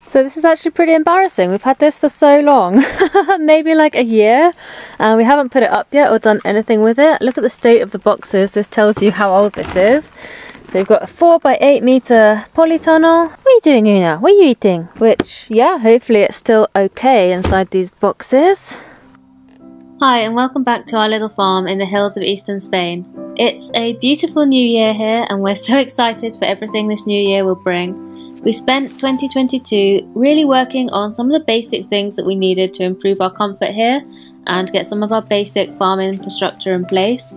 So this is actually pretty embarrassing. We've had this for so long, maybe like a year, and we haven't put it up yet or done anything with it. Look at the state of the boxes. This tells you how old this is. So we've got a 4 by 8 meter polytunnel. What are you doing, Una? What are you eating? Which, yeah, hopefully it's still okay inside these boxes. Hi, and welcome back to our little farm in the hills of eastern Spain. It's a beautiful new year here, and we're so excited for everything this new year will bring. We spent 2022 really working on some of the basic things that we needed to improve our comfort here and get some of our basic farm infrastructure in place.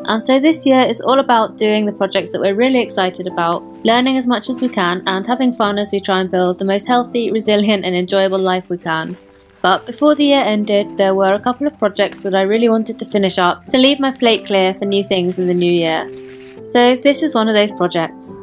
And so this year is all about doing the projects that we're really excited about, learning as much as we can and having fun as we try and build the most healthy, resilient and enjoyable life we can. But before the year ended, there were a couple of projects that I really wanted to finish up to leave my plate clear for new things in the new year. So this is one of those projects.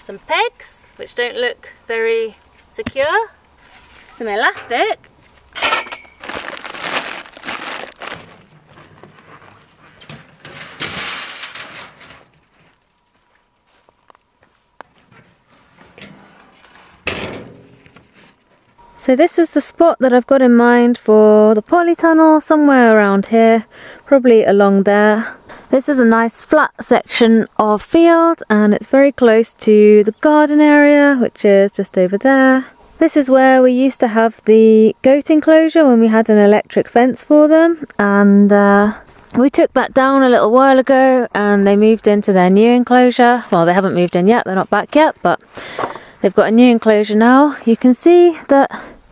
Some pegs, which don't look very secure, some elastic, so this is the spot that I've got in mind for the polytunnel, somewhere around here, probably along there. This is a nice flat section of field and it's very close to the garden area, which is just over there. This is where we used to have the goat enclosure when we had an electric fence for them, and we took that down a little while ago and they moved into their new enclosure. Well, they haven't moved in yet, they're not back yet, but they've got a new enclosure now. You can see that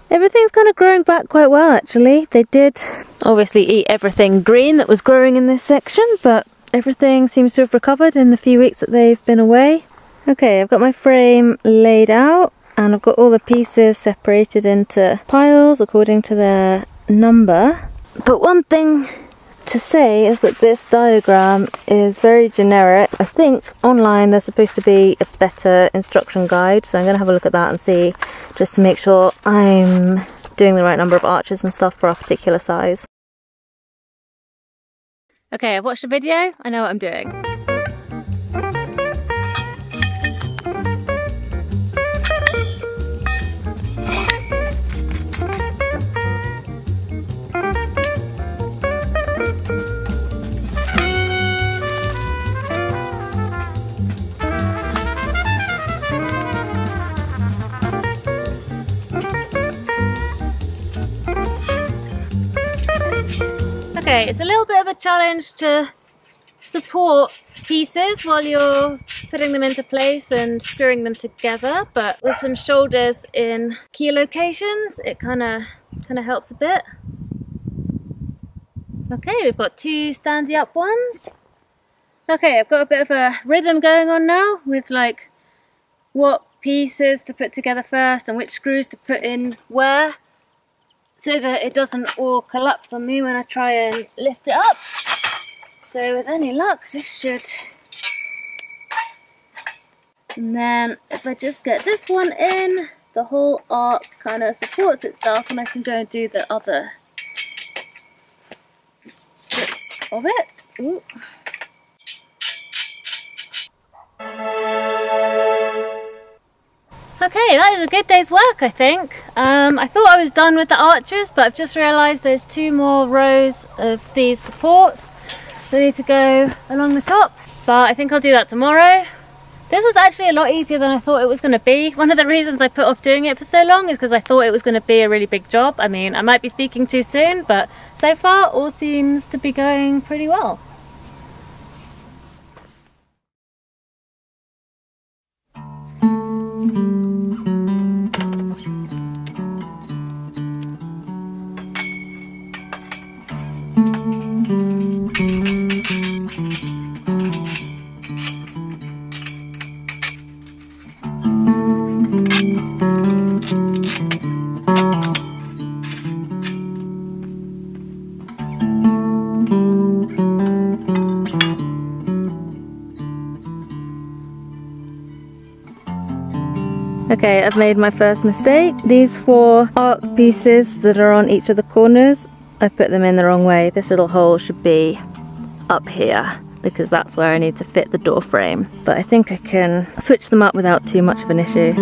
everything's kind of growing back quite well actually. They did obviously eat everything green that was growing in this section, but everything seems to have recovered in the few weeks that they've been away. Okay, I've got my frame laid out and I've got all the pieces separated into piles according to their number. But one thing to say is that this diagram is very generic. I think online there's supposed to be a better instruction guide, so I'm going to have a look at that and see, just to make sure I'm doing the right number of arches and stuff for our particular size. Okay, I've watched the video, I know what I'm doing. Okay, it's a little bit of a challenge to support pieces while you're putting them into place and screwing them together, but with some shoulders in key locations, it kind of helps a bit. Okay, we've got 2 standy up ones. Okay, I've got a bit of a rhythm going on now with like what pieces to put together first and which screws to put in where, so that it doesn't all collapse on me when I try and lift it up. So with any luck, this should... And then if I just get this one in, the whole arc kind of supports itself and I can go and do the other bits of it. Ooh. Okay, that is a good day's work, I think. I thought I was done with the arches, but I've just realised there's 2 more rows of these supports that need to go along the top. But I think I'll do that tomorrow. This was actually a lot easier than I thought it was going to be. One of the reasons I put off doing it for so long is because I thought it was going to be a really big job. I mean, I might be speaking too soon, but so far all seems to be going pretty well. Okay, I've made my first mistake. These 4 arc pieces that are on each of the corners, I put them in the wrong way. This little hole should be up here because that's where I need to fit the door frame. But I think I can switch them up without too much of an issue.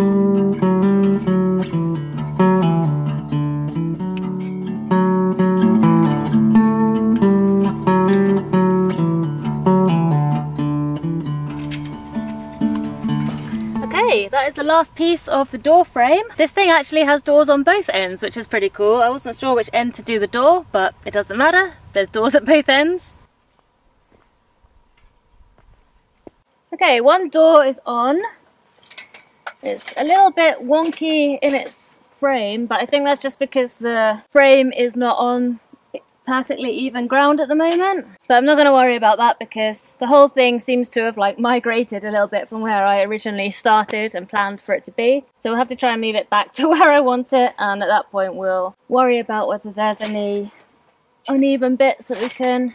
That is the last piece of the door frame. This thing actually has doors on both ends, which is pretty cool. I wasn't sure which end to do the door, but it doesn't matter. There's doors at both ends. Okay, one door is on. It's a little bit wonky in its frame, but I think that's just because the frame is not on perfectly even ground at the moment. But I'm not going to worry about that because the whole thing seems to have like migrated a little bit from where I originally started and planned for it to be. So we'll have to try and move it back to where I want it, and at that point we'll worry about whether there's any uneven bits that we can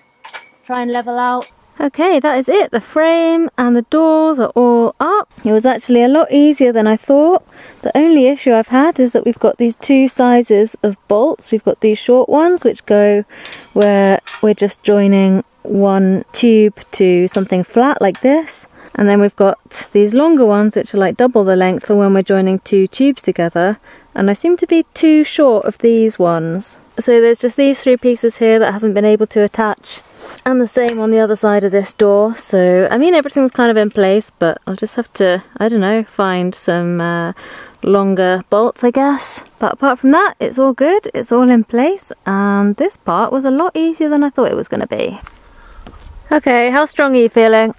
try and level out. Okay, that is it. The frame and the doors are all up. It was actually a lot easier than I thought. The only issue I've had is that we've got these 2 sizes of bolts. We've got these short ones which go where we're just joining one tube to something flat like this. And then we've got these longer ones which are like double the length for when we're joining 2 tubes together. And I seem to be too short of these ones. So there's just these 3 pieces here that I haven't been able to attach. And the same on the other side of this door. So, I mean, everything's kind of in place, but I'll just have to, I don't know, find some longer bolts, I guess. But apart from that, it's all good. It's all in place. And this part was a lot easier than I thought it was going to be. Okay, how strong are you feeling?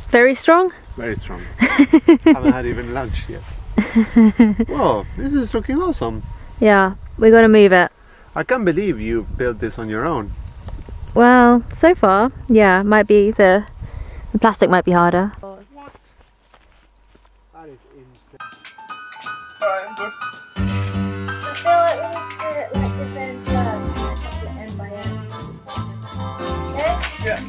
Very strong? Very strong. Haven't had even lunch yet. Whoa, this is looking awesome. Yeah, we got to move it. I can't believe you built this on your own. Well, so far, yeah, might be the plastic might be harder. What? That is insane. Alright, I'm good. I feel like we need to like this end first, like end by end. Okay? Yeah.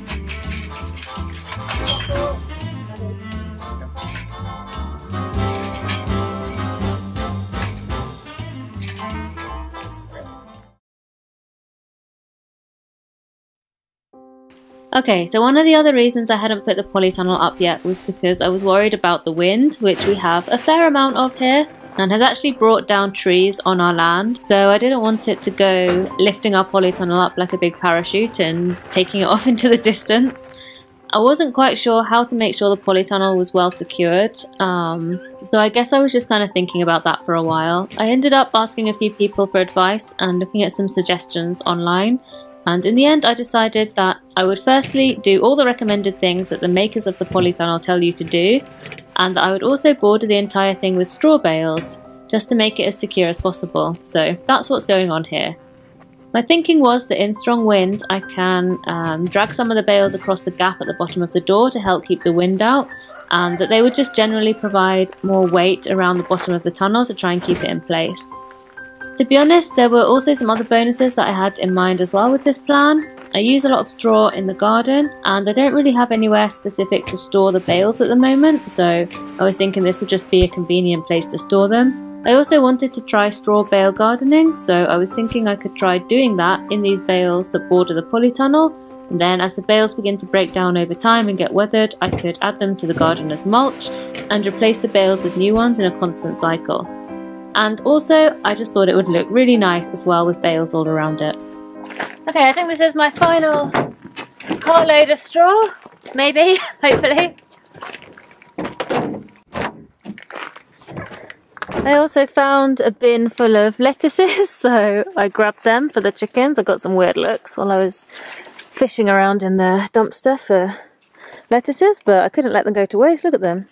Okay, so one of the other reasons I hadn't put the polytunnel up yet was because I was worried about the wind, which we have a fair amount of here, and has actually brought down trees on our land. So I didn't want it to go lifting our polytunnel up like a big parachute and taking it off into the distance. I wasn't quite sure how to make sure the polytunnel was well secured, so I guess I was just kind of thinking about that for a while. I ended up asking a few people for advice and looking at some suggestions online. And in the end, I decided that I would firstly do all the recommended things that the makers of the polytunnel tell you to do, and that I would also border the entire thing with straw bales, just to make it as secure as possible. So that's what's going on here. My thinking was that in strong wind, I can drag some of the bales across the gap at the bottom of the door to help keep the wind out, and that they would just generally provide more weight around the bottom of the tunnel to try and keep it in place. To be honest, there were also some other bonuses that I had in mind as well with this plan. I use a lot of straw in the garden, and I don't really have anywhere specific to store the bales at the moment, so I was thinking this would just be a convenient place to store them. I also wanted to try straw bale gardening, so I was thinking I could try doing that in these bales that border the polytunnel, and then as the bales begin to break down over time and get weathered, I could add them to the garden as mulch and replace the bales with new ones in a constant cycle. And also, I just thought it would look really nice as well with bales all around it. Okay, I think this is my final carload of straw. Maybe, hopefully. I also found a bin full of lettuces, so I grabbed them for the chickens. I got some weird looks while I was fishing around in the dumpster for lettuces, but I couldn't let them go to waste. Look at them.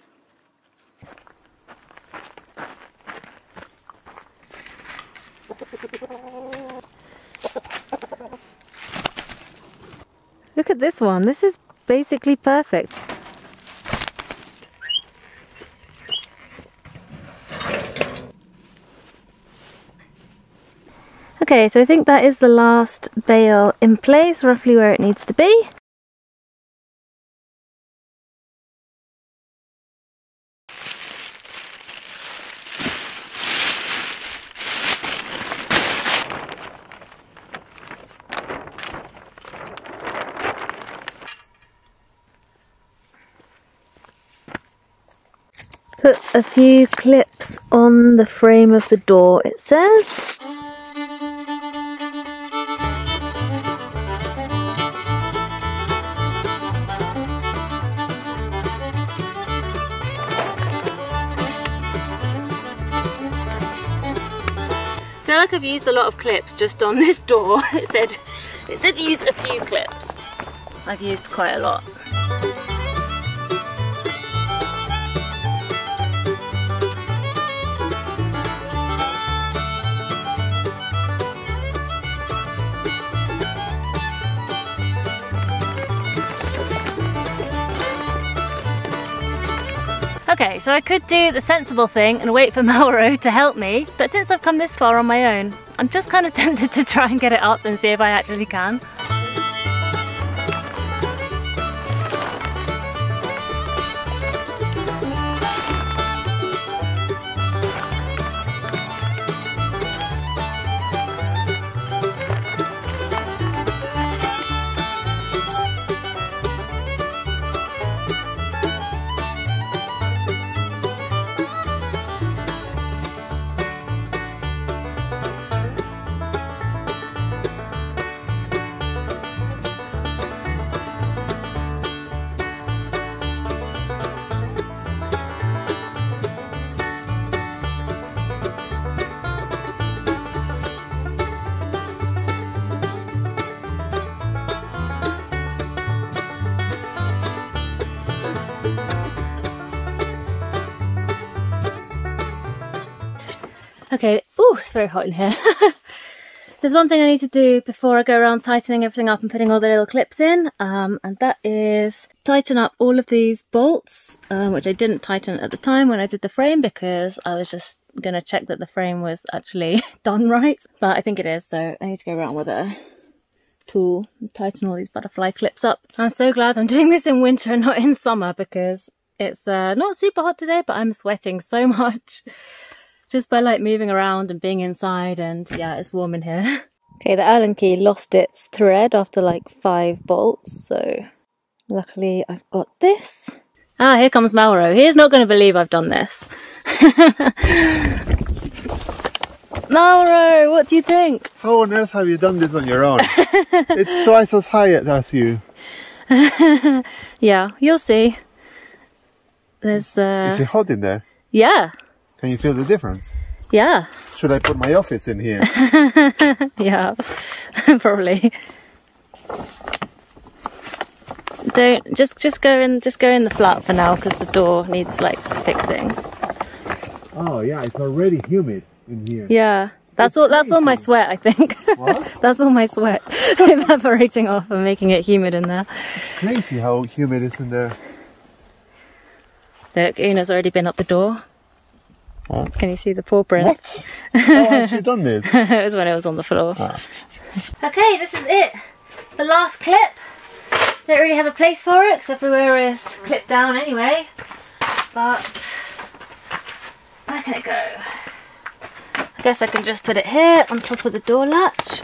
Look at this one. This is basically perfect. Okay, so I think that is the last bale in place, roughly where it needs to be. Put a few clips on the frame of the door, it says. I feel like I've used a lot of clips just on this door. It said use a few clips. I've used quite a lot. Okay, so I could do the sensible thing and wait for Mauro to help me, but since I've come this far on my own, I'm just kind of tempted to try and get it up and see if I actually can. Okay, ooh, it's very hot in here. There's one thing I need to do before I go around tightening everything up and putting all the little clips in, and that is tighten up all of these bolts, which I didn't tighten at the time when I did the frame because I was just going to check that the frame was actually done right, but I think it is, so I need to go around with a tool and tighten all these butterfly clips up. I'm so glad I'm doing this in winter and not in summer because it's not super hot today, but I'm sweating so much. Just by like moving around and being inside, and yeah, it's warm in here. Okay, the Allen key lost its thread after like 5 bolts, so luckily I've got this. Ah, here comes Mauro. He's not going to believe I've done this. Mauro, what do you think? How on earth have you done this on your own? It's twice as high as you. Yeah, you'll see. There's Is it hot in there? Yeah. Can you feel the difference? Yeah. Should I put my office in here? Yeah, probably. Don't just go in the flat for now because the door needs like fixing. Oh yeah, it's already humid in here. Yeah. That's all my sweat, I think. What? That's all my sweat evaporating off and making it humid in there. It's crazy how humid it is in there. Look, Una's already been up the door. Huh? Can you see the paw prints? What? How have you done this? It was when it was on the floor. Ah. Okay, this is it. The last clip. Don't really have a place for it because everywhere is clipped down anyway. But where can it go? I guess I can just put it here on top of the door latch.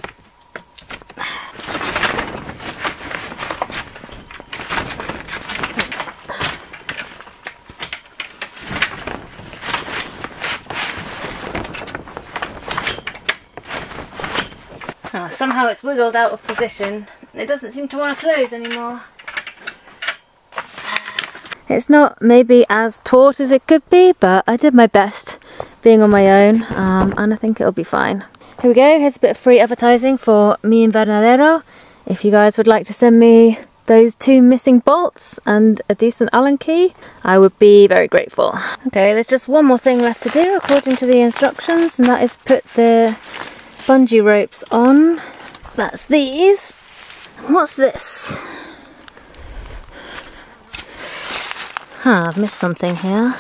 Oh, somehow it's wiggled out of position. It doesn't seem to want to close anymore. It's not maybe as taut as it could be, but I did my best being on my own, and I think it'll be fine. Here we go, here's a bit of free advertising for Mi Invernadero. If you guys would like to send me those 2 missing bolts and a decent Allen key, I would be very grateful. Okay, there's just one more thing left to do according to the instructions, and that is put the bungee ropes on. That's these. What's this? Huh, I've missed something here.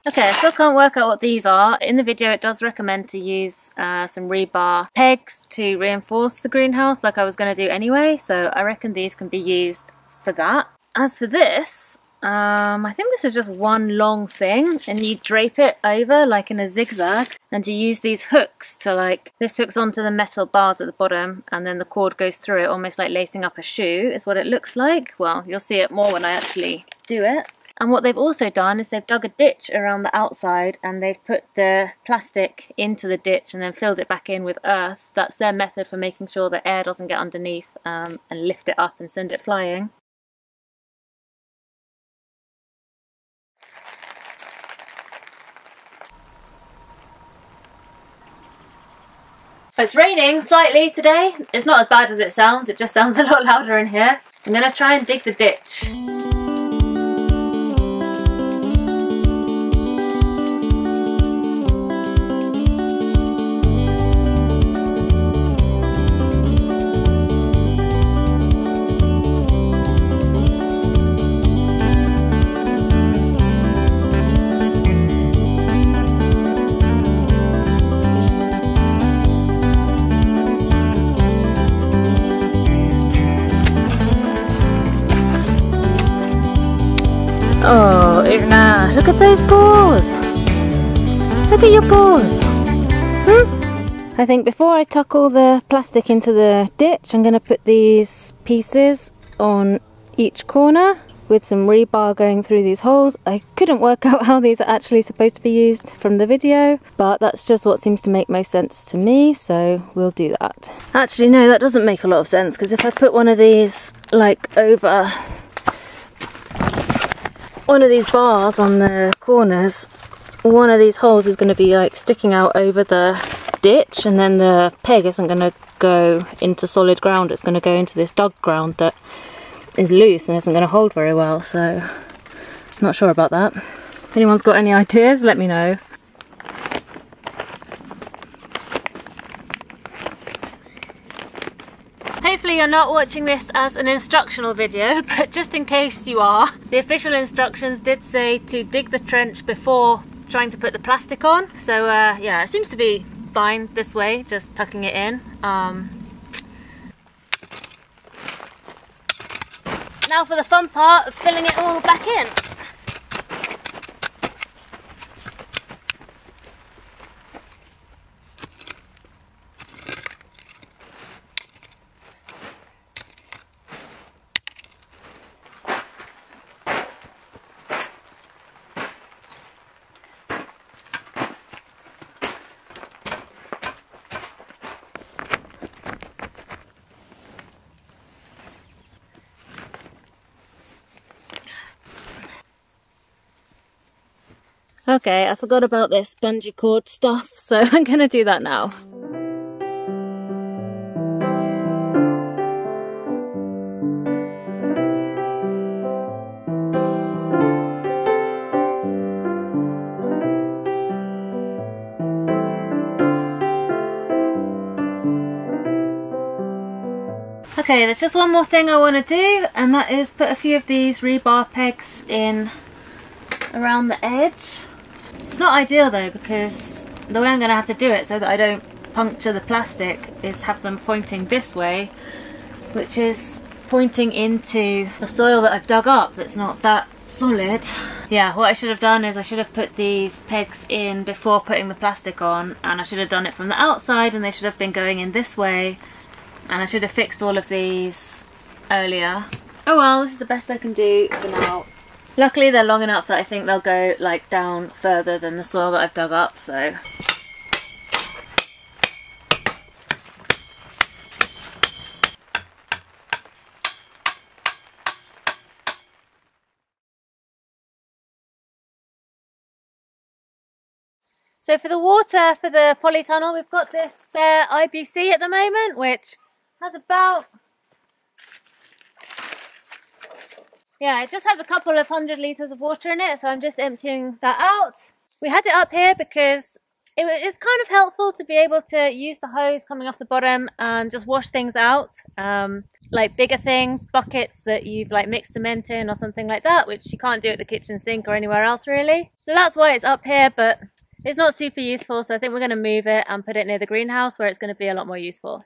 Okay, I still can't work out what these are. In the video it does recommend to use some rebar pegs to reinforce the greenhouse like I was going to do anyway, so I reckon these can be used for that. As for this, I think this is just one long thing, and you drape it over like in a zigzag, and you use these hooks to like, this hooks onto the metal bars at the bottom and then the cord goes through it, almost like lacing up a shoe is what it looks like. Well, you'll see it more when I actually do it. And what they've also done is they've dug a ditch around the outside and they've put the plastic into the ditch and then filled it back in with earth. That's their method for making sure that air doesn't get underneath and lift it up and send it flying. It's raining slightly today. It's not as bad as it sounds, it just sounds a lot louder in here. I'm gonna try and dig the ditch. Oh, Irna, look at those paws! Look at your paws! I think before I tuck all the plastic into the ditch, I'm going to put these pieces on each corner with some rebar going through these holes. I couldn't work out how these are actually supposed to be used from the video, but that's just what seems to make most sense to me, so we'll do that. Actually, no, that doesn't make a lot of sense, because if I put one of these like over one of these bars on the corners, one of these holes is going to be like sticking out over the ditch, and then the peg isn't going to go into solid ground, it's going to go into this dug ground that is loose and isn't going to hold very well, so I'm not sure about that. If anyone's got any ideas, let me know. Hopefully you're not watching this as an instructional video, but just in case you are, the official instructions did say to dig the trench before trying to put the plastic on. So yeah, it seems to be fine this way, just tucking it in. Now for the fun part of filling it all back in. Okay, I forgot about this bungee cord stuff, so I'm gonna do that now. Okay, there's just one more thing I want to do, and that is put a few of these rebar pegs in around the edge. It's not ideal though, because the way I'm going to have to do it so that I don't puncture the plastic is have them pointing this way, which is pointing into the soil that I've dug up that's not that solid. Yeah, what I should have done is I should have put these pegs in before putting the plastic on, and I should have done it from the outside, and they should have been going in this way, and I should have fixed all of these earlier. Oh well, this is the best I can do for now. Luckily they're long enough that I think they'll go like down further than the soil that I've dug up, so. So for the water for the polytunnel, we've got this spare IBC at the moment, which has about, yeah, it just has a couple of 100 litres of water in it, so I'm just emptying that out. We had it up here because it's kind of helpful to be able to use the hose coming off the bottom and just wash things out. Like bigger things, buckets that you've like mixed cement in or something like that, which you can't do at the kitchen sink or anywhere else really. So that's why it's up here, but it's not super useful, so I think we're going to move it and put it near the greenhouse where it's going to be a lot more useful.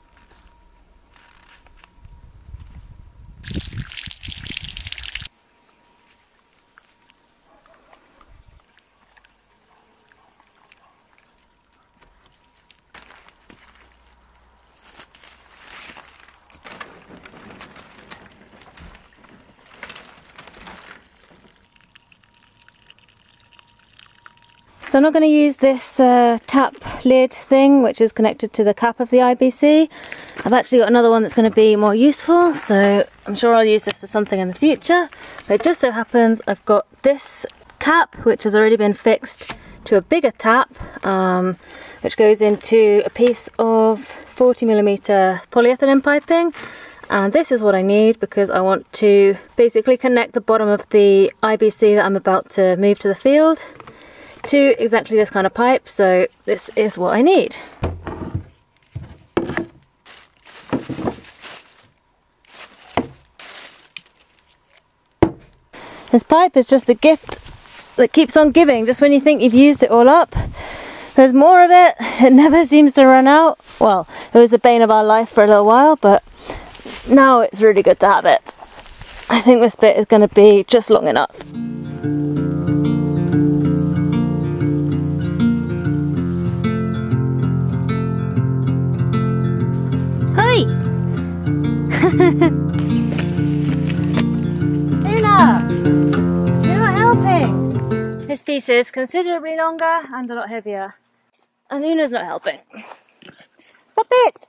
So I'm not going to use this tap lid thing which is connected to the cap of the IBC. I've actually got another one that's going to be more useful, so I'm sure I'll use this for something in the future. But it just so happens I've got this cap which has already been fixed to a bigger tap which goes into a piece of 40mm polyethylene piping. And this is what I need because I want to basically connect the bottom of the IBC that I'm about to move to the field to exactly this kind of pipe, so this is what I need. This pipe is just a gift that keeps on giving. Just when you think you've used it all up, there's more of it. It never seems to run out. Well, it was the bane of our life for a little while, but now it's really good to have it. I think this bit is going to be just long enough. Hey! Una! You're not helping! This piece is considerably longer and a lot heavier. And Una's not helping. Stop it!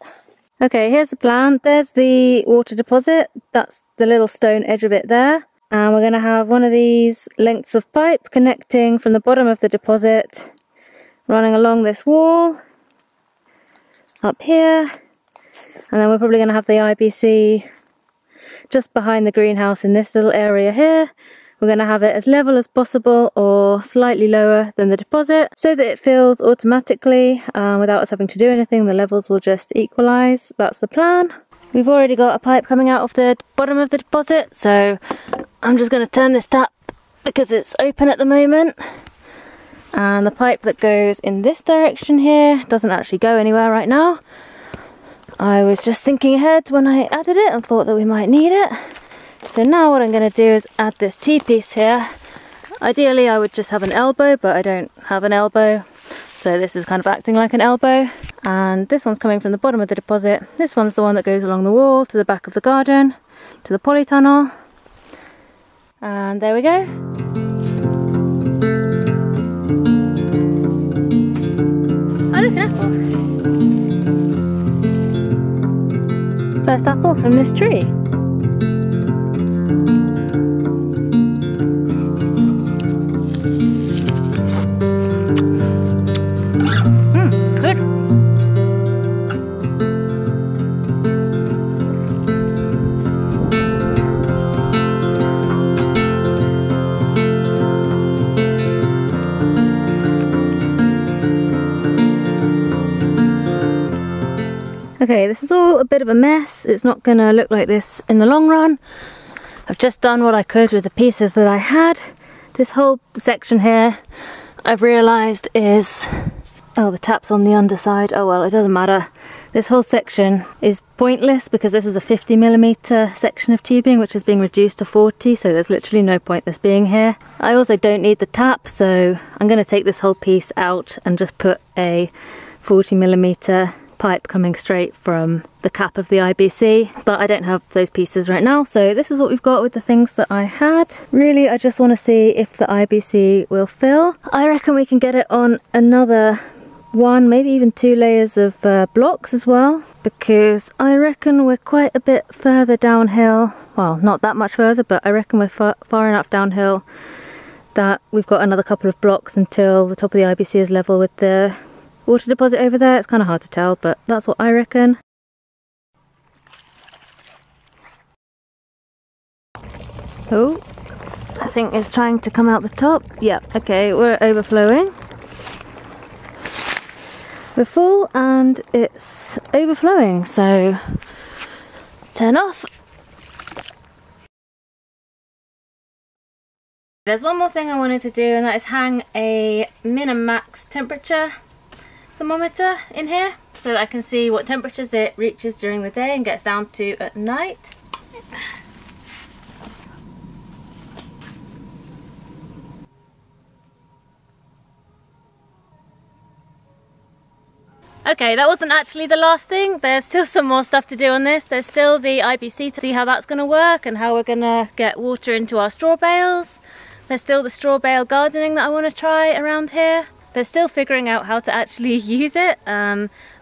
Okay, here's the plan. There's the water deposit. That's the little stone edge of it there. And we're going to have one of these lengths of pipe connecting from the bottom of the deposit, running along this wall, up here. And then we're probably going to have the IBC just behind the greenhouse in this little area here. We're going to have it as level as possible or slightly lower than the deposit so that it fills automatically without us having to do anything. The levels will just equalise. That's the plan. We've already got a pipe coming out of the bottom of the deposit, so I'm just going to turn this tap because it's open at the moment. And the pipe that goes in this direction here doesn't actually go anywhere right now. I was just thinking ahead when I added it and thought that we might need it. So now what I'm going to do is add this T-piece here. Ideally I would just have an elbow, but I don't have an elbow. So this is kind of acting like an elbow. And this one's coming from the bottom of the deposit. This one's the one that goes along the wall to the back of the garden, to the polytunnel. And there we go. Oh, look, an apple. First apple from this tree. Good. Okay, this is all a bit of a mess. It's not going to look like this in the long run. I've just done what I could with the pieces that I had. This whole section here, I've realised is... Oh, the tap's on the underside. Oh well, it doesn't matter. This whole section is pointless because this is a 50mm section of tubing which is being reduced to 40, so there's literally no point this being here. I also don't need the tap, so I'm going to take this whole piece out and just put a 40mm pipe coming straight from the cap of the IBC, but I don't have those pieces right now, so this is what we've got with the things that I had. Really, I just want to see if the IBC will fill. I reckon we can get it on another one, maybe even 2 layers of blocks as well, because I reckon we're quite a bit further downhill. Well, not that much further, but I reckon we're far enough downhill that we've got another couple of blocks until the top of the IBC is level with the water deposit over there. It's kind of hard to tell, but that's what I reckon. Oh, I think it's trying to come out the top. Yeah, okay, we're overflowing. We're full and it's overflowing, so turn off. There's one more thing I wanted to do, and that is hang a min and max temperature thermometer in here so that I can see what temperatures it reaches during the day and gets down to at night. Okay, that wasn't actually the last thing. There's still some more stuff to do on this. There's still the IBC to see how that's going to work and how we're going to get water into our straw bales. There's still the straw bale gardening that I want to try around here. They're still figuring out how to actually use it.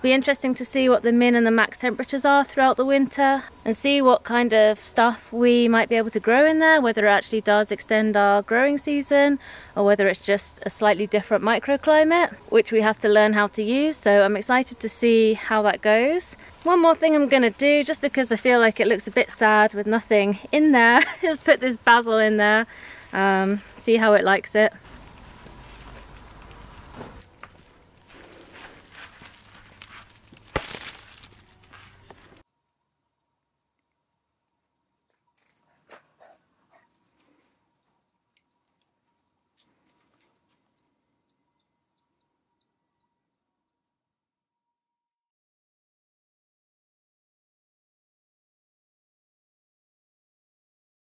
Be interesting to see what the min and the max temperatures are throughout the winter and see what kind of stuff we might be able to grow in there, whether it actually does extend our growing season or whether it's just a slightly different microclimate, which we have to learn how to use. So I'm excited to see how that goes. One more thing I'm gonna do, just because I feel like it looks a bit sad with nothing in there, is put this basil in there, see how it likes it.